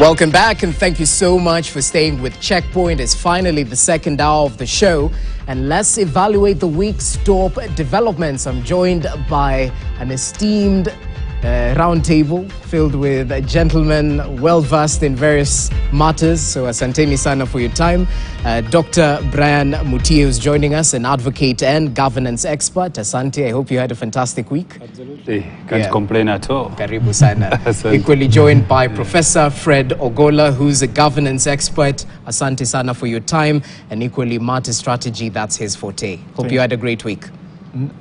Welcome back, and thank you so much for staying with Checkpoint. It's finally the second hour of the show, and let's evaluate the week's top developments. I'm joined by an esteemed round table filled with gentlemen well-versed in various matters. So asanteni sana for your time. Dr. Brian Mutie is joining us, an advocate and governance expert. Asante, I hope you had a fantastic week. Absolutely. Can't complain at all. Karibu sana. Equally joined by Professor Fred Ogola, who's a governance expert. Asante sana for your time. And equally, market strategy, that's his forte. Hope you had a great week.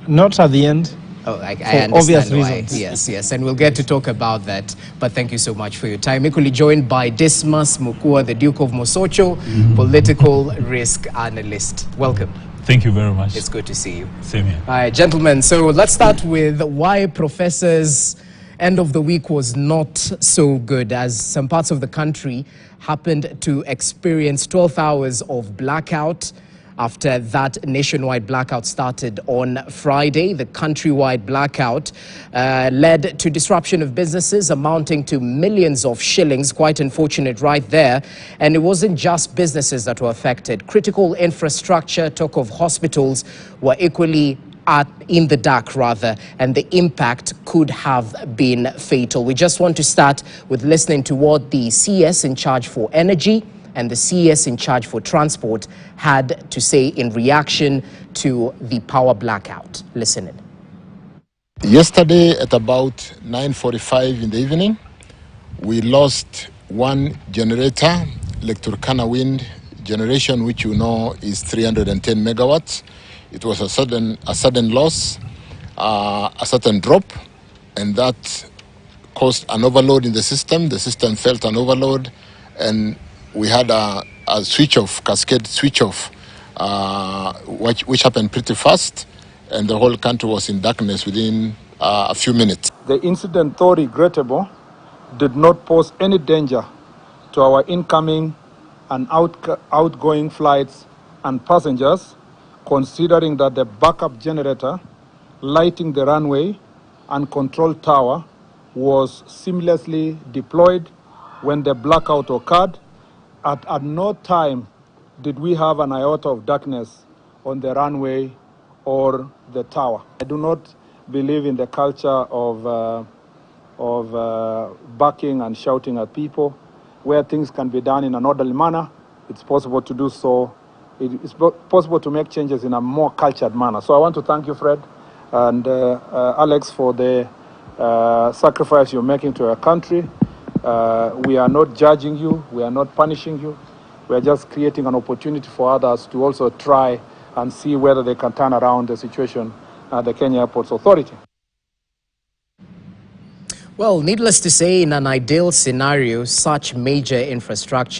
Not at the end. Oh, I understand obvious why. reasons. Yes, and we'll get to talk about that. But thank you so much for your time. Equally joined by Dismas Mukua, the Duke of Mosocho, political risk analyst. Welcome. Thank you very much. It's good to see you. Same here. All right, gentlemen, so let's start with why Professor's end of the week was not so good, as some parts of the country happened to experience 12 hours of blackout. After that nationwide blackout started on Friday, the countrywide blackout led to disruption of businesses amounting to millions of shillings. Quite unfortunate right there. And it wasn't just businesses that were affected. Critical infrastructure, talk of hospitals, were equally in the dark rather, and the impact could have been fatal. We just want to start with listening to what the CS in charge for energy and the CS in charge for transport had to say in reaction to the power blackout. Listen in. Yesterday at about 9:45 in the evening, we lost one generator, Lake Turkana wind generation, which you know is 310 megawatts. It was a sudden loss, a sudden drop, and that caused an overload in the system. The system felt an overload, and we had a cascade switch off, which happened pretty fast, and the whole country was in darkness within a few minutes. The incident, though regrettable, did not pose any danger to our incoming and outgoing flights and passengers, considering that the backup generator lighting the runway and control tower was seamlessly deployed when the blackout occurred. At no time did we have an iota of darkness on the runway or the tower. I do not believe in the culture of barking and shouting at people. Where things can be done in an orderly manner, it's possible to do so. It's possible to make changes in a more cultured manner. So I want to thank you, Fred, and Alex, for the sacrifice you're making to our country. We are not judging you, we are not punishing you. We are just creating an opportunity for others to also try and see whether they can turn around the situation at the Kenya Airports Authority. Well, needless to say, in an ideal scenario, such major infrastructure